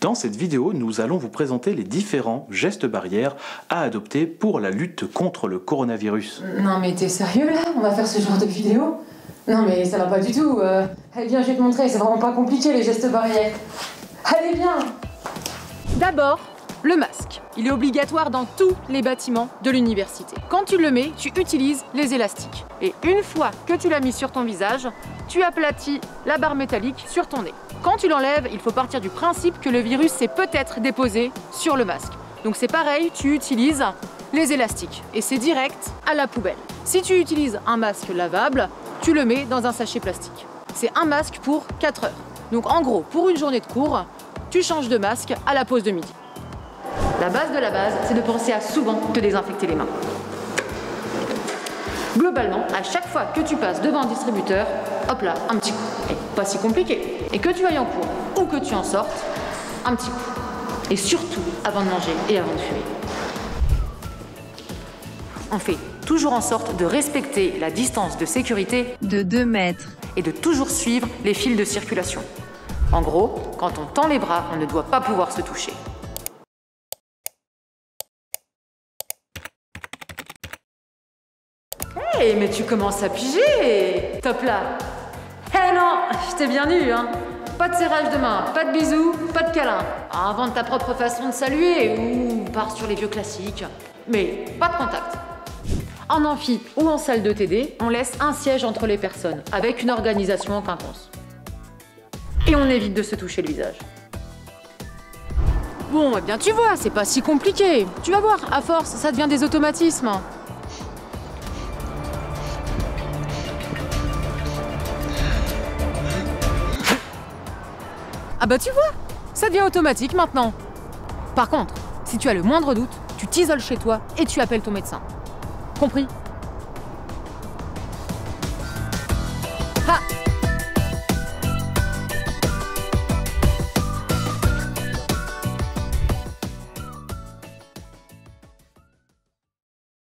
Dans cette vidéo, nous allons vous présenter les différents gestes barrières à adopter pour la lutte contre le coronavirus. Non mais t'es sérieux là? On va faire ce genre de vidéo? Non mais ça va pas du tout. Allez viens, je vais te montrer, c'est vraiment pas compliqué les gestes barrières. Allez viens! D'abord, le masque. Il est obligatoire dans tous les bâtiments de l'université. Quand tu le mets, tu utilises les élastiques. Et une fois que tu l'as mis sur ton visage, tu aplatis la barre métallique sur ton nez. Quand tu l'enlèves, il faut partir du principe que le virus s'est peut-être déposé sur le masque. Donc c'est pareil, tu utilises les élastiques et c'est direct à la poubelle. Si tu utilises un masque lavable, tu le mets dans un sachet plastique. C'est un masque pour 4 heures. Donc en gros, pour une journée de cours, tu changes de masque à la pause de midi. La base de la base, c'est de penser à souvent te désinfecter les mains. Globalement, à chaque fois que tu passes devant un distributeur, hop là, un petit coup. Et pas si compliqué. Et que tu ailles en cours ou que tu en sortes, un petit coup. Et surtout, avant de manger et avant de fumer. On fait toujours en sorte de respecter la distance de sécurité de 2 mètres et de toujours suivre les fils de circulation. En gros, quand on tend les bras, on ne doit pas pouvoir se toucher. Hey, mais tu commences à piger! Top là! Eh non, je t'ai bien eu, hein! Pas de serrage de main, pas de bisous, pas de câlin. Invente ta propre façon de saluer ou pars sur les vieux classiques. Mais pas de contact. En amphi ou en salle de TD, on laisse un siège entre les personnes, avec une organisation en quinconce. Et on évite de se toucher le visage. Bon, eh bien tu vois, c'est pas si compliqué. Tu vas voir, à force, ça devient des automatismes. Ah bah tu vois, ça devient automatique maintenant. Par contre, si tu as le moindre doute, tu t'isoles chez toi et tu appelles ton médecin. Compris? Ah!